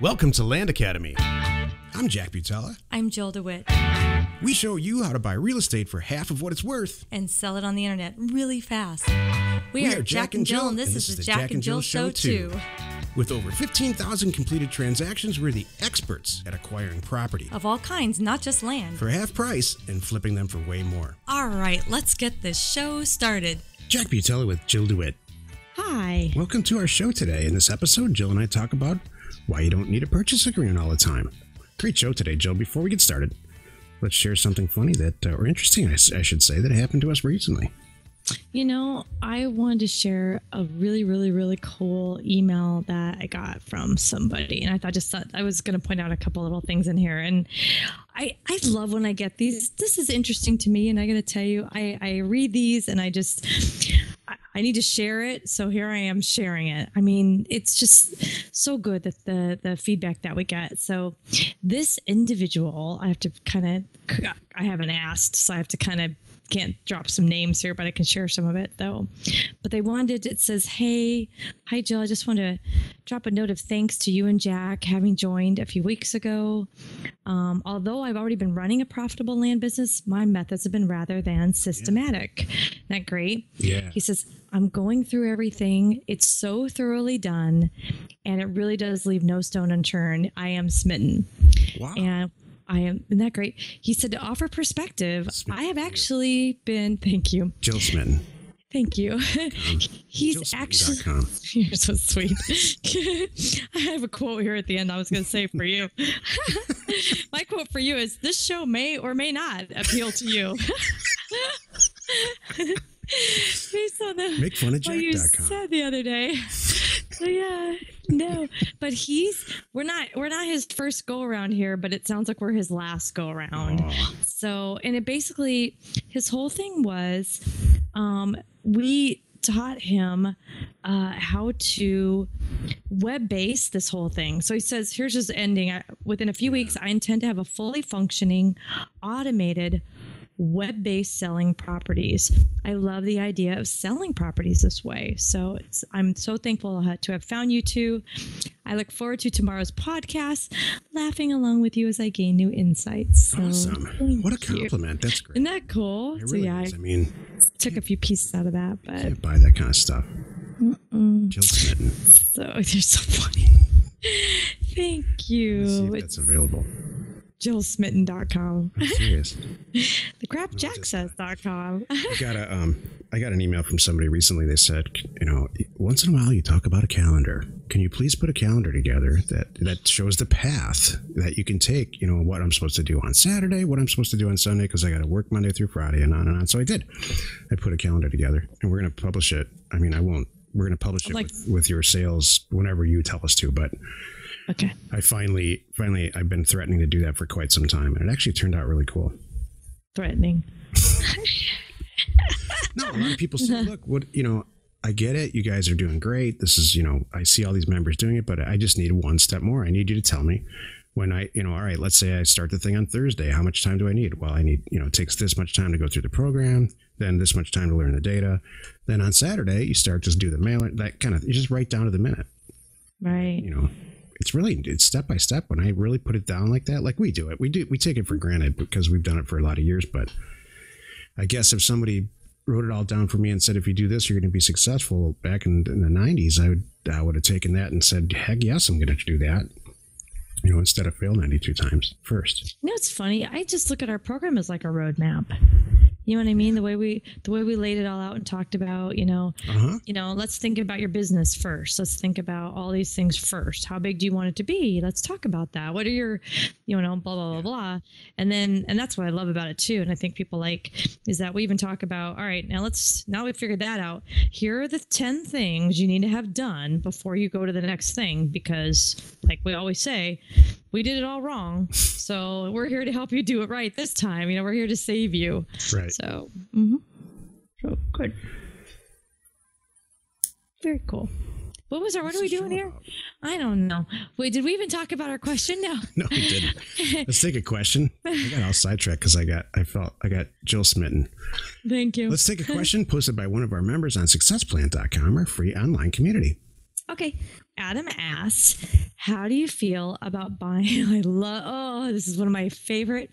Welcome to Land Academy. I'm Jack Butala. I'm Jill DeWit. We show you how to buy real estate for half of what it's worth. And sell it on the internet really fast. We are Jack and Jill, and this is the Jack and Jill Show too. With over 15,000 completed transactions, we're the experts at acquiring property. Of all kinds, not just land. For half price and flipping them for way more. All right, let's get this show started. Jack Butala with Jill DeWit. Hi. Welcome to our show today. In this episode, Jill and I talk about why you don't need a purchase agreement all the time. Great show today, Jill. Before we get started, let's share something funny or interesting, I should say, that happened to us recently. You know, I wanted to share a really cool email that I got from somebody. And I thought I was going to point out a couple little things in here. And I love when I get these. This is interesting to me. And I got to tell you, I read these and I need to share it. So here I am sharing it. I mean, it's just so good that the feedback that we get. So this individual, I haven't asked, so I have to can't drop some names here, but I can share some of it though. But it says, "Hey, hi Jill, I just want to drop a note of thanks to you and Jack having joined a few weeks ago. Although I've already been running a profitable land business, my methods have been rather than systematic." Isn't that great? Yeah. He says, "I'm going through everything. It's so thoroughly done, and it really does leave no stone unturned. I am smitten." Wow. And isn't that great? He said, to offer perspective, I have actually been, thank you. Jill Smitten. Thank you. He's actually, you're so sweet. I have a quote here at the end I was going to say for you. My quote for you is, "This show may or may not appeal to you." Based on Make fun of Jack.com. what you said the other day. So yeah, no, but we're not his first go around here, but it sounds like we're his last go around. Oh. So, and it basically, his whole thing was, we taught him how to web base this whole thing. So he says, here's his ending. Within a few weeks, I intend to have a fully functioning, automated, web-based selling properties. I love the idea of selling properties this way. So I'm so thankful to have found you two. I look forward to tomorrow's podcast, laughing along with you as I gain new insights. So, awesome. What a compliment. That's great. Isn't that cool? It really is. I took a few pieces out of that, but can't buy that kind of stuff. Jill Smitten. So they're so funny. Thank you. Let's see if that's available. JillSmitten.com. I'm serious. TheCrapJackSays.com. I got an email from somebody recently. They said, once in a while you talk about a calendar. Can you please put a calendar together that shows the path that you can take, what I'm supposed to do on Saturday, what I'm supposed to do on Sunday, because I got to work Monday through Friday and on and on. So I did. I put a calendar together and we're going to publish it. I mean, we're going to publish it with your sales whenever you tell us to, but okay. I finally, I've been threatening to do that for quite some time, and it actually turned out really cool. Threatening. No, a lot of people say, look, I get it. You guys are doing great. This is, I see all these members doing it, but I just need one step more. I need you to tell me when all right, let's say I start the thing on Thursday. How much time do I need? Well, I need, it takes this much time to go through the program, then this much time to learn the data. Then on Saturday, you start just do the mailing, you just write down to the minute. Right. It's step by step. When I really put it down like that, like we do it, we take it for granted because we've done it for a lot of years. But I guess if somebody wrote it all down for me and said, if you do this, you're going to be successful back in the 90s, I would have taken that and said, heck yes, I'm going to do that. Instead of fail 92 times first. It's funny. I just look at our program as like a roadmap. You know what I mean? The way we laid it all out and talked about, let's think about your business first. Let's think about all these things first. How big do you want it to be? Let's talk about that. What are your, blah, blah, blah. And that's what I love about it too. And I think people like is that we even talk about, all right, now we figured that out. Here are the 10 things you need to have done before you go to the next thing. Because like we always say, we did it all wrong. So we're here to help you do it right this time. We're here to save you. Right. So, so good. Very cool. What are we doing here? I don't know. Wait, did we even talk about our question? No, we didn't. Let's take a question. I got all sidetracked because I got Jill Smitten. Thank you. Let's take a question posted by one of our members on successplan.com, our free online community. Okay. Adam asks, how do you feel about buying? This is one of my favorite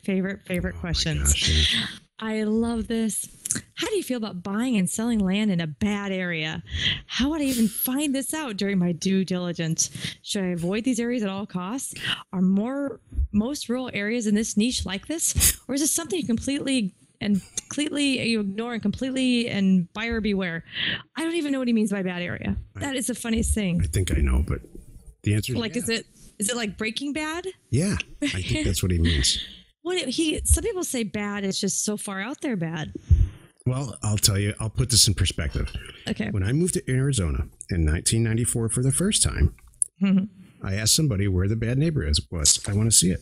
questions. Gosh, yeah. I love this. How do you feel about buying and selling land in a bad area? How would I even find this out during my due diligence? Should I avoid these areas at all costs? Are most rural areas in this niche like this? Or is this something you completely you ignore and buyer beware? I don't even know what he means by bad area. That is the funniest thing. I think I know, but the answer is yeah. Is it like Breaking Bad? Yeah, I think that's what he means. Some people say bad is just so far out there bad. Well, I'll tell you, I'll put this in perspective. Okay. When I moved to Arizona in 1994 for the first time, I asked somebody where the bad neighborhood was. I want to see it.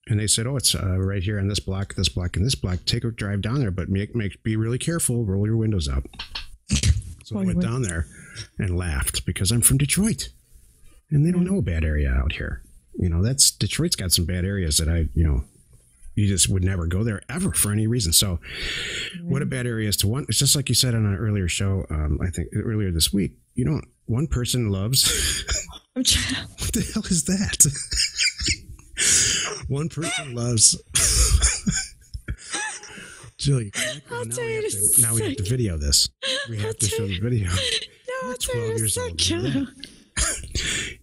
And they said, oh, it's right here on this block, and this block. Take a drive down there, but be really careful. Roll your windows up. So I went down there and laughed because I'm from Detroit. And they don't know a bad area out here. Detroit's got some bad areas that you just would never go there ever for any reason. So what a bad area is to one. It's just like you said on an earlier show, I think earlier this week, one person loves. What the hell is that? One person loves. Julie, now we have to video this. We have to show the video. No, You're 12 years old.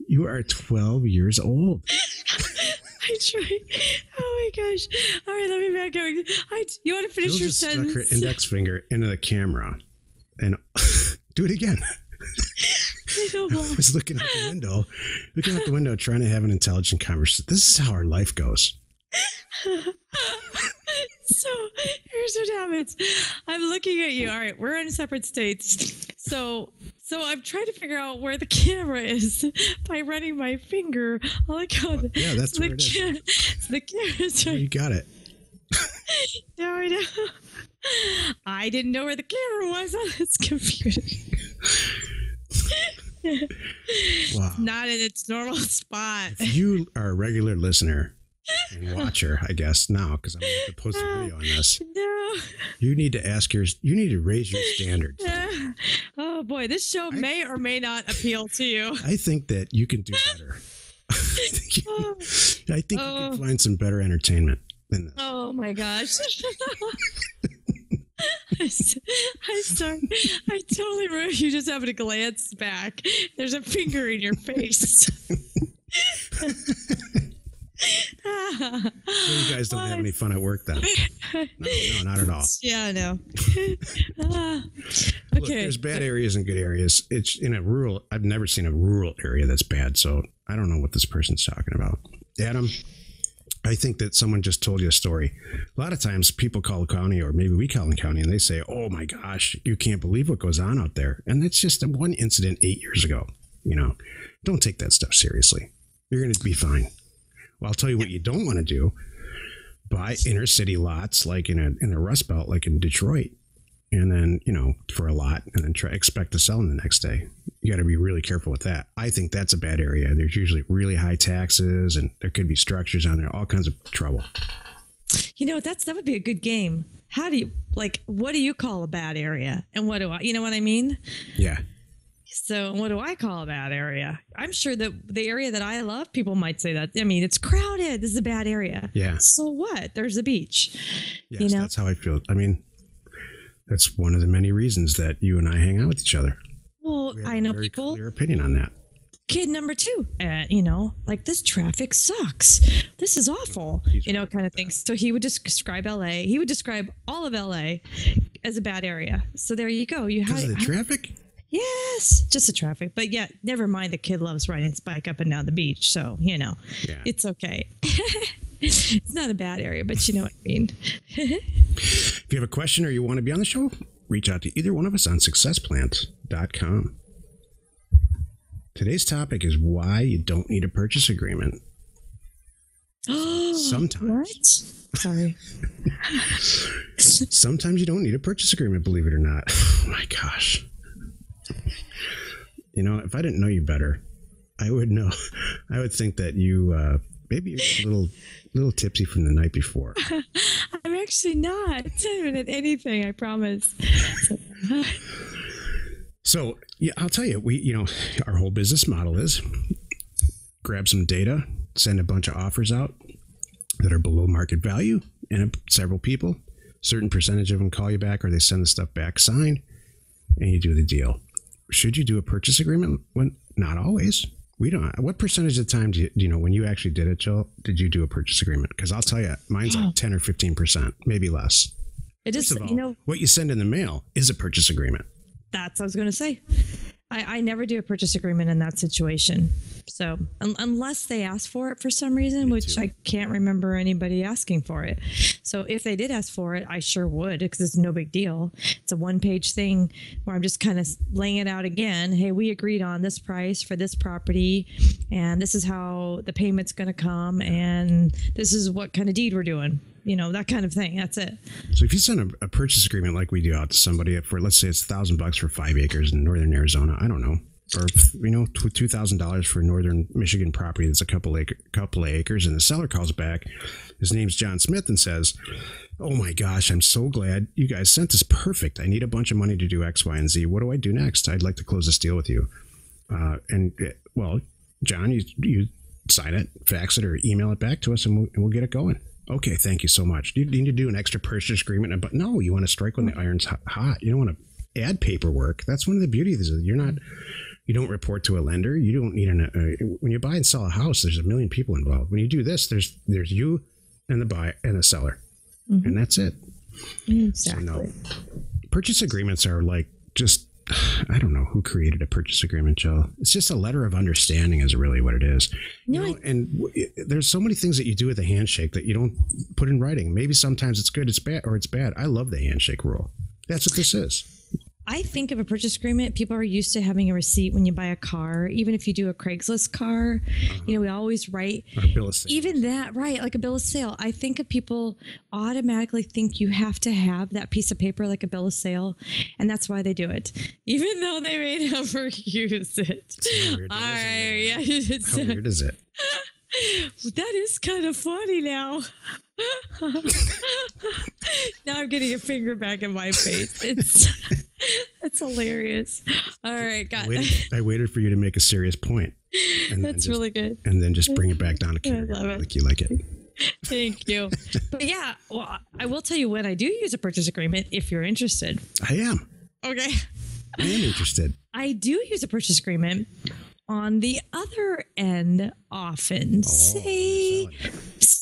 You are 12 years old. I try. Oh my gosh. All right, let me back up. You want to finish Jill your just sentence? stuck her index finger into the camera and do it again. I was looking out the window, trying to have an intelligent conversation. This is how our life goes. So here's what happens. I'm looking at you. All right, we're in separate states. So I'm trying to figure out where the camera is by running my finger. Yeah, that's where it is. The camera's right. You got it. No, I know. I didn't know where the camera was on this computer. Wow. Not in its normal spot. If you are a regular listener and watcher, I guess now, because I'm going to post a video on this. No. You need to raise your standards. Oh boy, this show may or may not appeal to you. I think that you can do better. I think you can find some better entertainment than this. Oh my gosh. I totally ruined you. Just having to glance back. There's a finger in your face. So you guys don't have any fun at work then? No, not at all. Yeah, I know. Okay. Look, there's bad areas and good areas. It's in a rural. I've never seen a rural area that's bad, so I don't know what this person's talking about. Adam, I think that someone just told you a story. A lot of times people call the county, or maybe we call the county, and they say, oh my gosh, you can't believe what goes on out there. And that's just one incident 8 years ago. Don't take that stuff seriously. You're going to be fine. Well, I'll tell you what you don't want to do. Buy inner city lots like in a Rust Belt, like in Detroit. And then, for a lot, and then expect to sell them the next day. You got to be really careful with that. I think that's a bad area. There's usually really high taxes, and there could be structures on there, all kinds of trouble. That would be a good game. How do you, what do you call a bad area? And what do I, you know what I mean? Yeah. So what do I call a bad area? I'm sure that the area that I love, people might say that. I mean, it's crowded. This is a bad area. Yeah. So what? There's a beach. Yes, that's how I feel. I mean, that's one of the many reasons that you and I hang out with each other. Well, I know very people. Clear opinion on that. Kid number 2, this traffic sucks. This is awful, kind of thing. So he would just describe LA. He would describe all of LA as a bad area. So there you go. Because of the traffic? Yes, just the traffic. But yeah, never mind. The kid loves riding his bike up and down the beach. So, It's okay. It's not a bad area, but you know what I mean. If you have a question or you want to be on the show, reach out to either one of us on successplant.com. Today's topic is why you don't need a purchase agreement. Sometimes. What? Sorry. Sometimes you don't need a purchase agreement, believe it or not. Oh my gosh. If I didn't know you better, I would know. I would think that you maybe you're a little tipsy from the night before. I'm actually not. I haven't had anything, I promise. So yeah, I'll tell you, our whole business model is grab some data, send a bunch of offers out that are below market value, and several people, certain percentage of them call you back or they send the stuff back signed, and you do the deal. Should you do a purchase agreement? When not always. We don't. What percentage of the time do you know when you actually did it, Jill? Did you do a purchase agreement? Because I'll tell you, mine's like 10 or 15%, maybe less. It is. What you send in the mail is a purchase agreement. That's what I was going to say. I never do a purchase agreement in that situation. So unless they ask for it for some reason, which I can't remember anybody asking for it. So if they did ask for it, I sure would, because it's no big deal. It's a 1-page thing where I'm just kind of laying it out again. Hey, we agreed on this price for this property, and this is how the payment's going to come, and this is what kind of deed we're doing. That kind of thing. That's it. So if you send a purchase agreement like we do out to somebody for, let's say it's $1,000 for 5 acres in northern Arizona, I don't know, or $2,000 for northern Michigan property that's a couple of acres, and the seller calls back, his name's John Smith, and says, "Oh my gosh, I'm so glad you guys sent this. Perfect. I need a bunch of money to do X, Y, and Z. What do I do next? I'd like to close this deal with you." Well, John, you sign it, fax it, or email it back to us, and we'll get it going. Okay, thank you so much. Do you need to do an extra purchase agreement? But no, you want to strike when the iron's hot. You don't want to add paperwork. That's one of the beauties of this. You don't report to a lender. You don't need when you buy and sell a house, there's a million people involved. When you do this, there's you and the buyer and the seller, and that's it. Exactly. So no, purchase agreements are like just, I don't know who created a purchase agreement, Joe. It's just a letter of understanding is really what it is. And there's so many things that you do with a handshake that you don't put in writing. Maybe sometimes it's good, it's bad, or it's bad. I love the handshake rule. That's what this is. I think of a purchase agreement, people are used to having a receipt when you buy a car. Even if you do a Craigslist car, we always write a bill of sale. Even that, right? Like a bill of sale. I think of people automatically think you have to have that piece of paper like a bill of sale, and that's why they do it, even though they may never use it. How weird is it? That is kind of funny now. Now I'm getting a finger back in my face. It's hilarious. All right, I waited for you to make a serious point. That's really good. And then just bring it back down to kindergarten like you like it. Thank you. But yeah, well, I will tell you when I do use a purchase agreement if you're interested. I am. Okay. I am interested. I do use a purchase agreement on the other end often.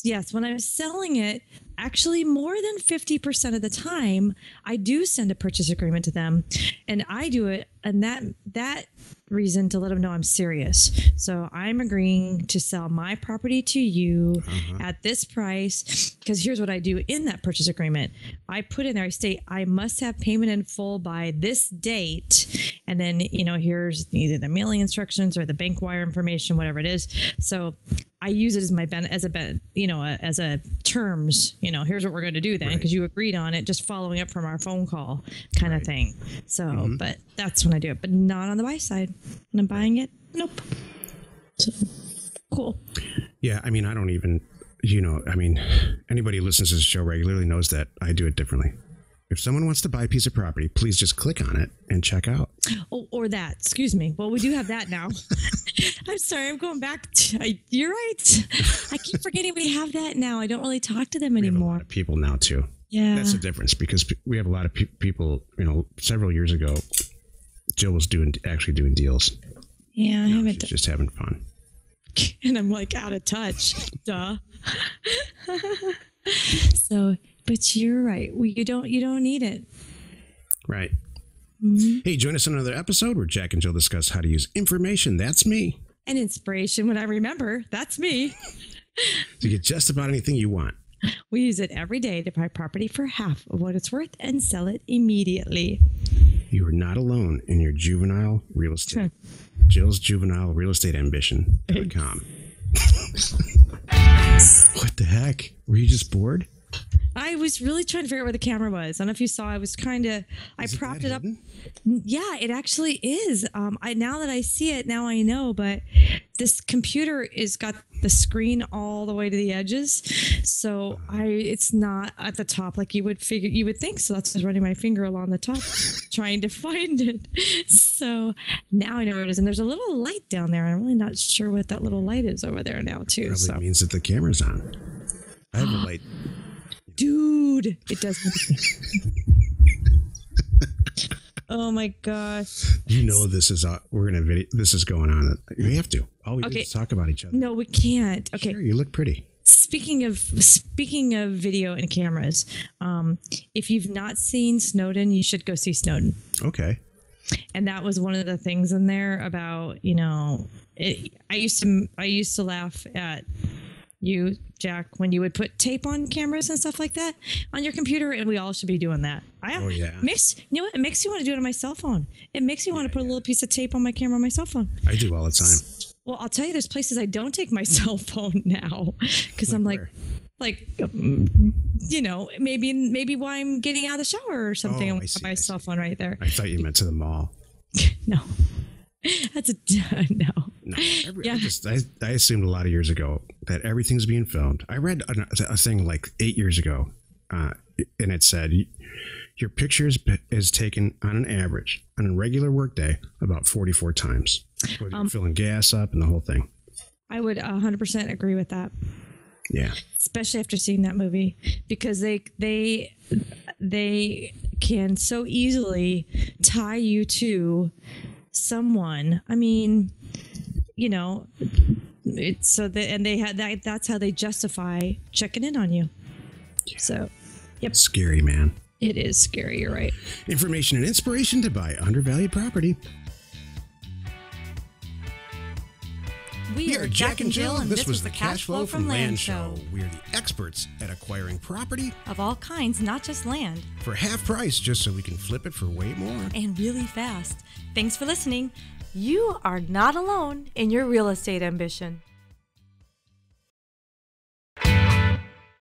Yes, when I'm selling it, actually more than 50% of the time, I do send a purchase agreement to them, and I do it, and that reason to let them know I'm serious. So I'm agreeing to sell my property to you at this price, because here's what I do in that purchase agreement. I put in there, I state I must have payment in full by this date, and then here's either the mailing instructions or the bank wire information, whatever it is. So I use it as my as a terms. Here's what we're going to do then, because you agreed on it. Just following up from our phone call, kind of thing. So, but that's when I do it, but not on the buy side. When I'm buying it, nope. So cool. Yeah, I mean, I don't even. Anybody who listens to this show regularly knows that I do it differently. If someone wants to buy a piece of property, please just click on it and check out. Oh, or that. Excuse me. Well, we do have that now. I'm sorry. I'm going back. You're right. I keep forgetting we have that now. I don't really talk to them anymore. We have a lot of people now, too. Yeah. That's the difference, because we have a lot of people, several years ago, Jill was actually doing deals. Yeah, I haven't. She's just having fun. And I'm like out of touch. Duh. So, but you're right. You don't need it. Right. Hey, join us on another episode where Jack and Jill discuss how to use information. That's me. And inspiration when I remember. That's me. To get just about anything you want. We use it every day to buy property for half of what it's worth and sell it immediately. You are not alone in your juvenile real estate. Jill's juvenile real estate ambition.com. What the heck? Were you just bored? I was really trying to figure out where the camera was. I don't know if you saw. I propped it up. Yeah, it actually is. Now that I see it, now I know. But this computer is got the screen all the way to the edges, so it's not at the top like you would think. So that's just running my finger along the top, trying to find it. So now I know where it is, and there's a little light down there. I'm really not sure what that little light is over there now too. Probably means that the camera's on. I have a light, dude. It doesn't. Oh my gosh! You know this is we're gonna video. This is going on. We have to. All we do is talk about each other. No, we can't. Okay. Sure, you look pretty. Speaking of video and cameras, if you've not seen Snowden, you should go see Snowden. Okay. And that was one of the things in there about I used to laugh at you, Jack, when you would put tape on cameras and stuff like that on your computer, and we all should be doing that. Yeah. You know what? It makes you want to do it on my cell phone. It makes me want to put a little piece of tape on my camera on my cell phone. I do all the time. Well, I'll tell you, there's places I don't take my cell phone now because I'm maybe while I'm getting out of the shower or something, I want my cell phone right there. I thought you meant to the mall. No, that's no. I assumed a lot of years ago that everything's being filmed. I read a thing like 8 years ago, and it said your pictures is taken on an average on a regular workday about 44 times. Filling gas up and the whole thing. I would 100% agree with that. Yeah, especially after seeing that movie, because they can so easily tie you to someone. I mean, it's so that, and they had that. That's how they justify checking in on you. Yeah. So, yep, scary, man. It is scary. You're right. Information and inspiration to buy undervalued property. We are Jack and Jill, and this was the Cash Flow from Land Show. We are the experts at acquiring property of all kinds, not just land, for half price, just so we can flip it for way more. And really fast. Thanks for listening. You are not alone in your real estate ambition.